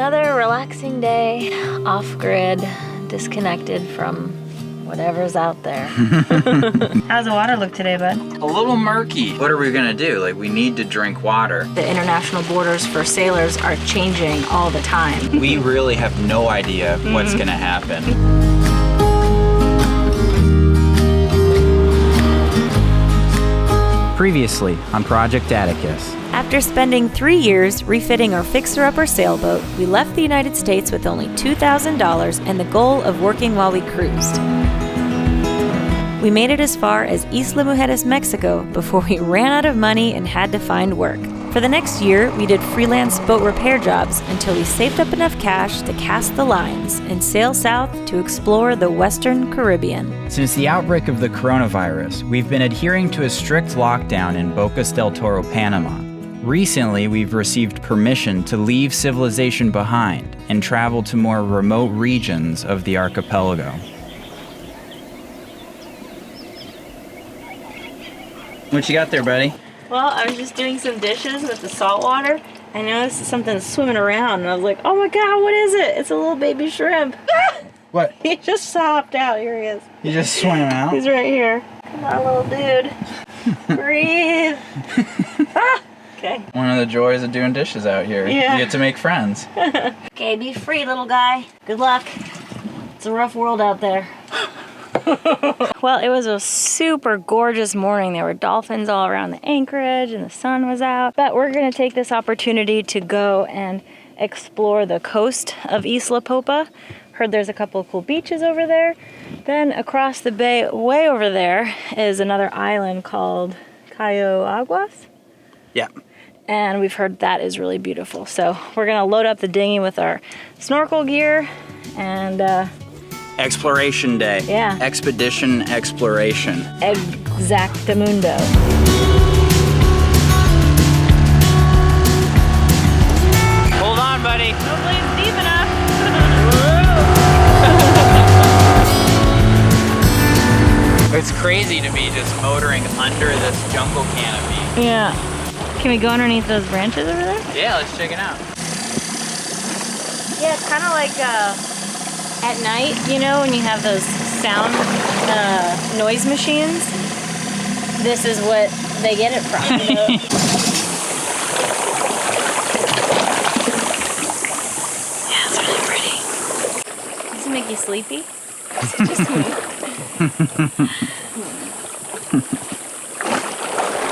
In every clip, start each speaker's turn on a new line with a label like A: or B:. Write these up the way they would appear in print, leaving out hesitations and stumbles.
A: Another relaxing day, off-grid, disconnected from whatever's out there. How's the water look today, bud?
B: A little murky. What are we gonna do? Like, we need to drink water.
A: The international borders for sailors are changing all the time.
B: We really have no idea what's gonna happen. Previously on Project Atticus.
A: After spending 3 years refitting our fixer-upper sailboat, we left the United States with only $2,000 and the goal of working while we cruised. We made it as far as Isla Mujeres, Mexico, before we ran out of money and had to find work. For the next year, we did freelance boat repair jobs until we saved up enough cash to cast the lines and sail south to explore the Western Caribbean.
B: Since the outbreak of the coronavirus, we've been adhering to a strict lockdown in Bocas Del Toro, Panama. Recently, we've received permission to leave civilization behind and travel to more remote regions of the archipelago. What you got there, buddy?
A: Well, I was just doing some dishes with the salt water. I noticed something swimming around, and I was like, oh my God, what is it? It's a little baby shrimp.
B: What?
A: He just hopped out. Here he is.
B: You just swam out?
A: He's right here. Come on, little dude. Breathe. Okay.
B: One of the joys of doing dishes out here.
A: Yeah.
B: You get to make friends.
A: Okay, be free, little guy. Good luck. It's a rough world out there. Well, it was a super gorgeous morning. There were dolphins all around the anchorage and the sun was out. But we're going to take this opportunity to go and explore the coast of Isla Popa. Heard there's a couple of cool beaches over there. Then across the bay, way over there, is another island called Cayo Aguas.
B: Yeah.
A: And we've heard that is really beautiful. So we're going to load up the dinghy with our snorkel gear and
B: Exploration day.
A: Yeah.
B: Expedition exploration.
A: Exactamundo.
B: Hold on, buddy.
A: Hopefully it's deep enough.
B: It's crazy to be just motoring under this jungle canopy.
A: Yeah. Can we go underneath those branches over there?
B: Yeah, let's check it out.
A: Yeah, it's kind of like at night, you know, when you have those sound noise machines. This is what they get it from. You know? Yeah, it's really pretty. Does it make you sleepy? Is it just me?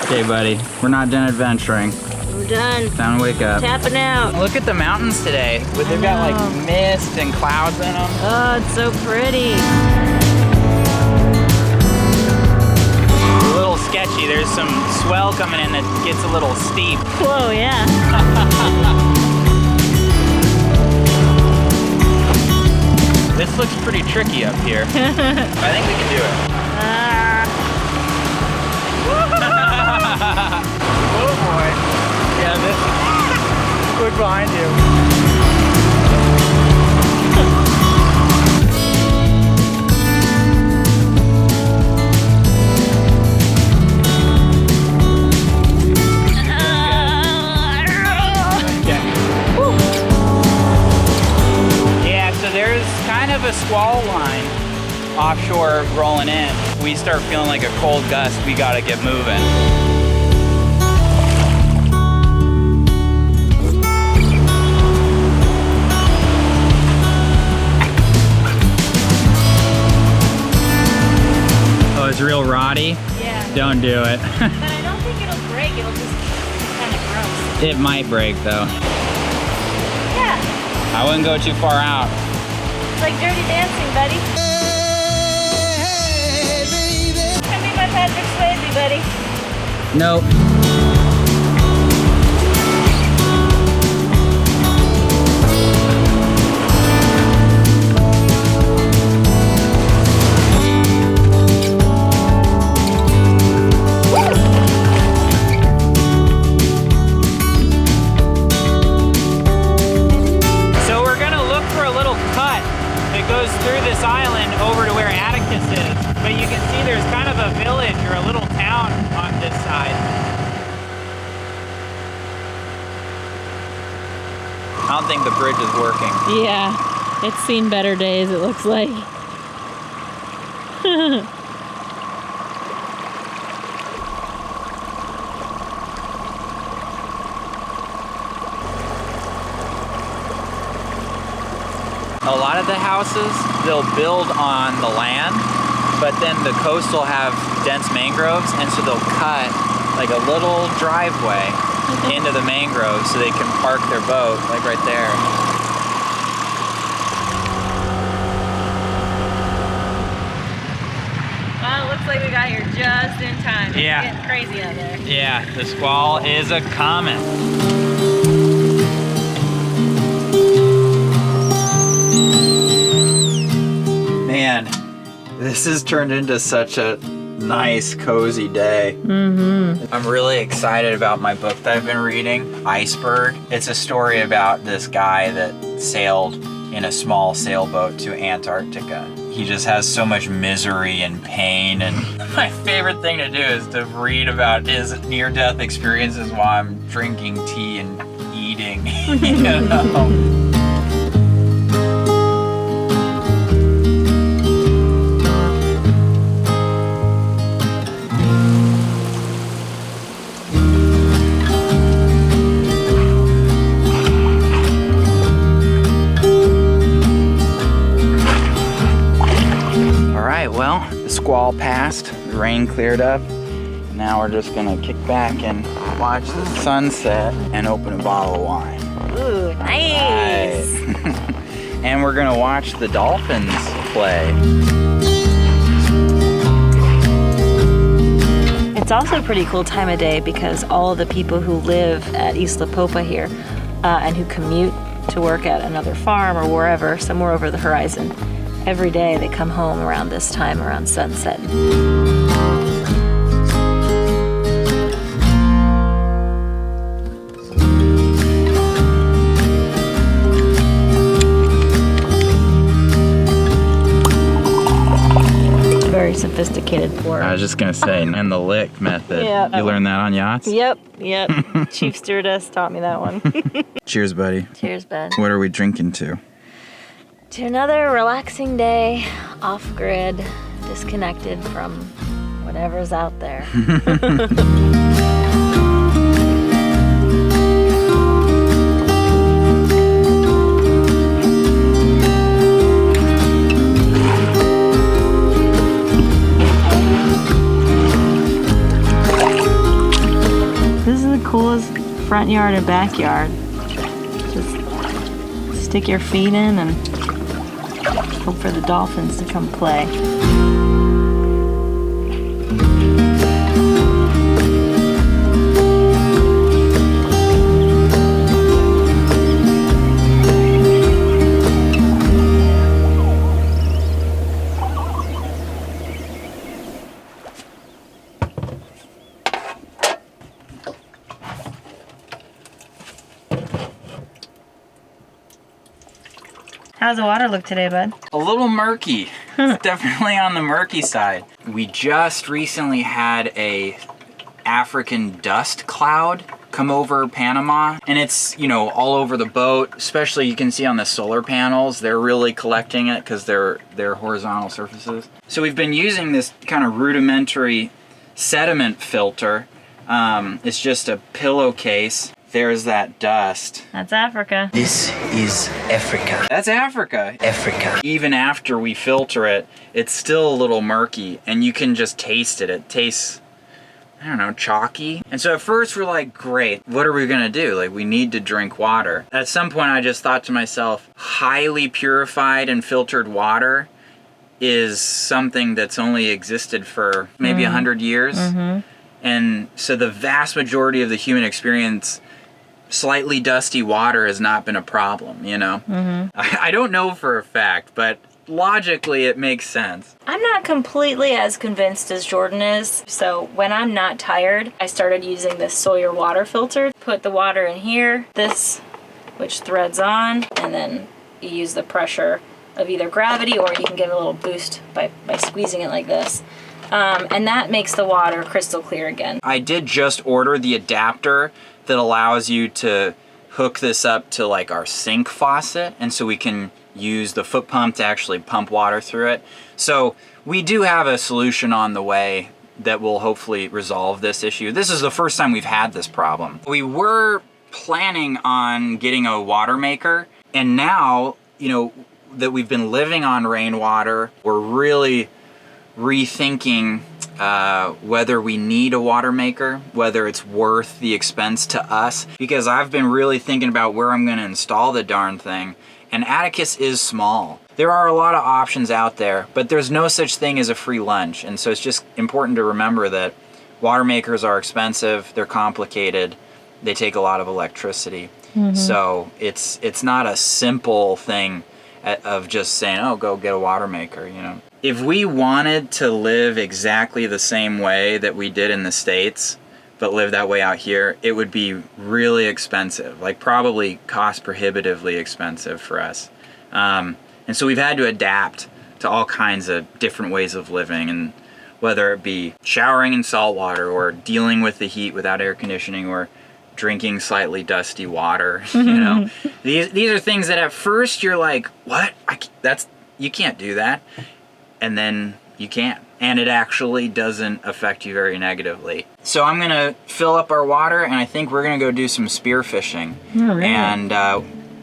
B: Okay, buddy. We're not done adventuring.
A: We're done.
B: Time to wake up.
A: Tapping out.
B: Look at the mountains today. They've got like mist and clouds in them.
A: Oh, it's so pretty.
B: A little sketchy. There's some swell coming in that gets a little steep.
A: Whoa, yeah.
B: This looks pretty tricky up here. I think we can do it. Oh boy. Yeah, look behind you. Yeah, so there's kind of a squall line offshore rolling in. We start feeling like a cold gust, we gotta get moving. Oh, it's real roddy?
A: Yeah.
B: Don't do it.
A: But I don't think it'll break. It'll just kind of gross.
B: It might break though.
A: Yeah.
B: I wouldn't go too far out.
A: It's like Dirty Dancing, buddy. Come be my Patrick Swayze, buddy.
B: Nope. Goes through this island over to where Atticus is, but you can see there's kind of a village or a little town on this side. I don't think the bridge is working.
A: Yeah, it's seen better days, it looks like.
B: A lot of the houses, they'll build on the land, but then the coast will have dense mangroves, and so they'll cut like a little driveway into the mangroves so they can park their boat, like right there.
A: Well, it looks like we got here just in time.
B: Yeah.
A: It's getting crazy out there.
B: Yeah, the squall is a comet. Man, this has turned into such a nice, cozy day. I'm really excited about my book that I've been reading, Iceberg. It's a story about this guy that sailed in a small sailboat to Antarctica. He just has so much misery and pain, and my favorite thing to do is to read about his near-death experiences while I'm drinking tea and eating, you know? Well, the squall passed, the rain cleared up. Now we're just gonna kick back and watch the sunset and open a bottle of wine.
A: Ooh, nice.
B: And we're gonna watch the dolphins play.
A: It's also a pretty cool time of day because all of the people who live at Isla Popa here and who commute to work at another farm or wherever, somewhere over the horizon, every day they come home around this time, around sunset. Very sophisticated pour.
B: I was just gonna say, and the lick method.
A: Yeah.
B: You learned that on yachts?
A: Yep. Chief stewardess taught me that one.
B: Cheers, buddy.
A: Cheers, bud.
B: What are we drinking to?
A: To another relaxing day, off-grid, disconnected from whatever's out there. This is the coolest front yard and backyard. Just stick your feet in and hope for the dolphins to come play. How's the water look today, bud?
B: A little murky. It's definitely on the murky side. We just recently had a African dust cloud come over Panama, and it's, you know, all over the boat. Especially you can see on the solar panels, they're really collecting it because they're horizontal surfaces. So we've been using this kind of rudimentary sediment filter. It's just a pillowcase. There's that dust.
A: That's Africa.
C: This is Africa.
B: That's Africa.
C: Africa.
B: Even after we filter it, it's still a little murky, and you can just taste it. It tastes, I don't know, chalky. And so at first we're like, great, what are we gonna do? Like, we need to drink water. At some point I just thought to myself, highly purified and filtered water is something that's only existed for maybe 100 years. And so the vast majority of the human experience, slightly dusty water has not been a problem, you know? I don't know for a fact, but logically it makes sense.
A: I'm not completely as convinced as Jordan is. So when I'm not tired, I started using this Sawyer water filter. Put the water in here, this, which threads on, and then you use the pressure of either gravity or you can get a little boost by squeezing it like this. And that makes the water crystal clear again.
B: I did just order the adapter that allows you to hook this up to like our sink faucet, and so we can use the foot pump to actually pump water through it. So we do have a solution on the way that will hopefully resolve this issue. This is the first time we've had this problem. We were planning on getting a water maker, and now, you know, that we've been living on rainwater, we're really rethinking whether we need a water maker, whether it's worth the expense to us, because I've been really thinking about where I'm gonna install the darn thing, and Atticus is small. There are a lot of options out there, but there's no such thing as a free lunch, and so it's just important to remember that water makers are expensive, they're complicated, they take a lot of electricity. So it's not a simple thing of just saying, oh, go get a water maker, you know. If we wanted to live exactly the same way that we did in the States, but live that way out here, it would be really expensive, like probably cost prohibitively expensive for us. And so we've had to adapt to all kinds of different ways of living, and whether it be showering in salt water or dealing with the heat without air conditioning or drinking slightly dusty water, you know. These are things that at first you're like, what? You can't do that. And then you can. And it actually doesn't affect you very negatively. So I'm gonna fill up our water, and I think we're gonna go do some spearfishing.
A: Oh, really?
B: And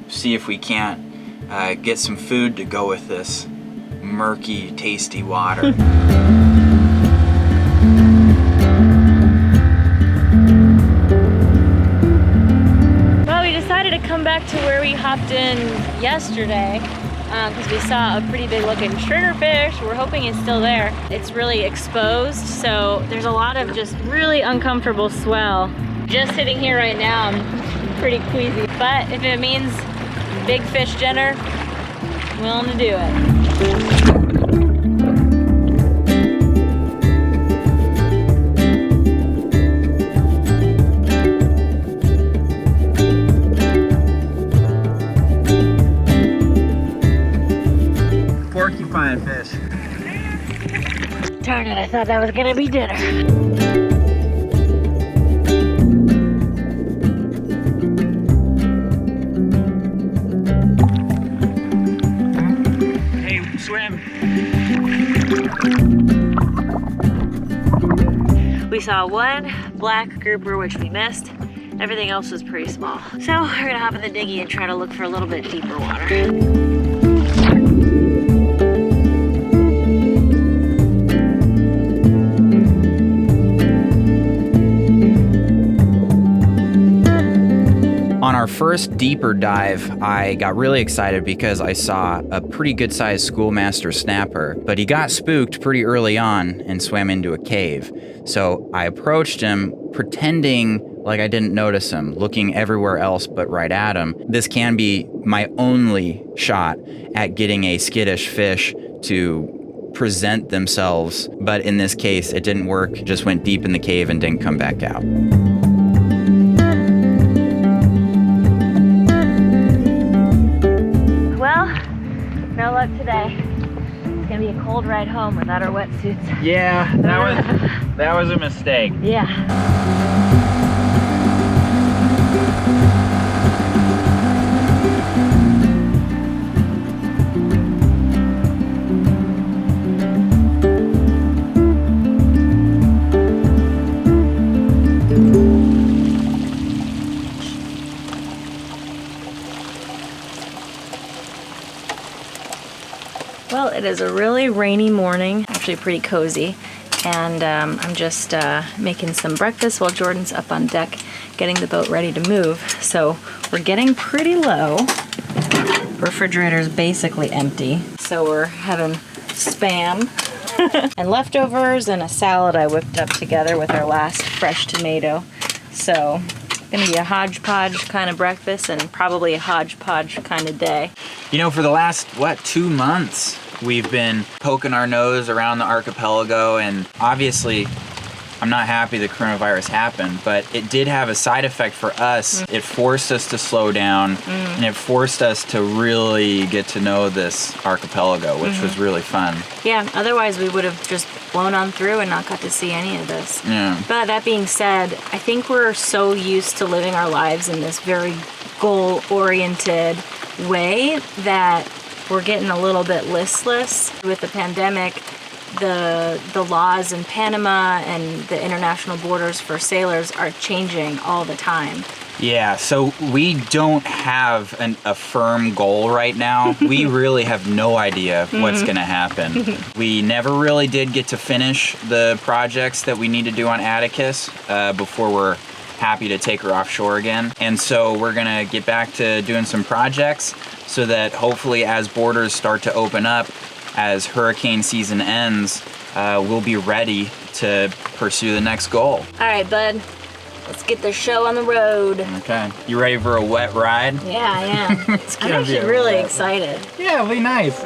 B: see if we can't get some food to go with this murky, tasty water.
A: Well, we decided to come back to where we hopped in yesterday because we saw a pretty big looking triggerfish. We're hoping it's still there. It's really exposed, so there's a lot of just really uncomfortable swell. Just sitting here right now, I'm pretty queasy. But if it means big fish dinner, I'm willing to do it.
B: Porcupine fish.
A: Darn it, I thought that was gonna be dinner.
B: Hey, swim.
A: We saw one black grouper, which we missed. Everything else was pretty small. So we're gonna hop in the dinghy and try to look for a little bit deeper water.
B: On our first deeper dive, I got really excited because I saw a pretty good-sized schoolmaster snapper, but he got spooked pretty early on and swam into a cave. So I approached him, pretending like I didn't notice him, looking everywhere else but right at him. This can be my only shot at getting a skittish fish to present themselves, but in this case, it didn't work. Just went deep in the cave and didn't come back out.
A: No luck today. It's gonna be a cold ride home without our wetsuits.
B: Yeah, that was a mistake.
A: Yeah. Well, it is a really rainy morning, actually pretty cozy, and I'm just making some breakfast while Jordan's up on deck getting the boat ready to move. So we're getting pretty low. Refrigerator's basically empty, so we're having Spam and leftovers and a salad I whipped up together with our last fresh tomato. So gonna be a hodgepodge kind of breakfast and probably a hodgepodge kind of day.
B: You know, for the last, 2 months, we've been poking our nose around the archipelago, and obviously I'm not happy the coronavirus happened, but it did have a side effect for us. It forced us to slow down, and it forced us to really get to know this archipelago, which was really fun.
A: Yeah, otherwise we would have just blown on through and not got to see any of this.
B: Yeah.
A: But that being said, I think we're so used to living our lives in this very goal-oriented way that we're getting a little bit listless. With the pandemic, the laws in Panama and the international borders for sailors are changing all the time.
B: Yeah, so we don't have a firm goal right now. We really have no idea what's going to happen. We never really did get to finish the projects that we need to do on Atticus before we're happy to take her offshore again. And so we're going to get back to doing some projects so that hopefully as borders start to open up, as hurricane season ends, we'll be ready to pursue the next goal.
A: All right, bud. Let's get the show on the road.
B: Okay. You ready for a wet ride?
A: Yeah, I am. I'm actually really excited.
B: Yeah, it'll be nice.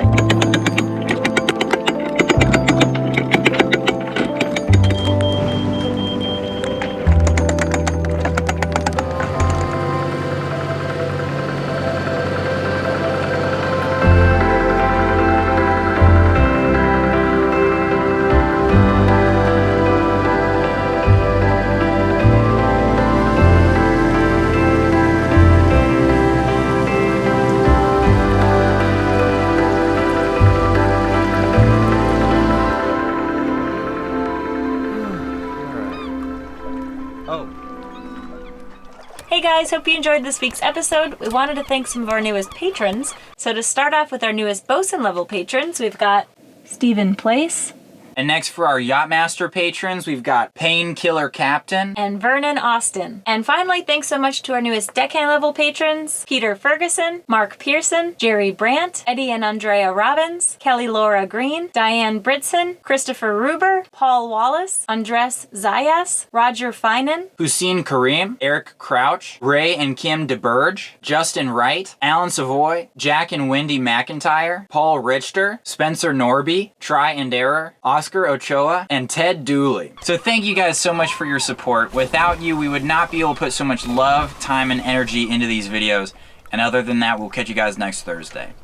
A: Hey guys, hope you enjoyed this week's episode. We wanted to thank some of our newest patrons. So to start off with our newest bosun level patrons, we've got Stephen Place.
B: And next for our Yachtmaster patrons, we've got Painkiller Captain
A: and Vernon Austin. And finally, thanks so much to our newest deckhand level patrons, Peter Ferguson, Mark Pearson, Jerry Brandt, Eddie and Andrea Robbins, Kelly Laura Green, Diane Britson, Christopher Ruber, Paul Wallace, Andres Zayas, Roger Finan,
B: Hussein Karim, Eric Crouch, Ray and Kim DeBurge, Justin Wright, Alan Savoy, Jack and Wendy McIntyre, Paul Richter, Spencer Norby, Try and Error, Oscar Ochoa, and Ted Dooley. So thank you guys so much for your support. Without you, we would not be able to put so much love, time, and energy into these videos. And other than that, we'll catch you guys next Thursday.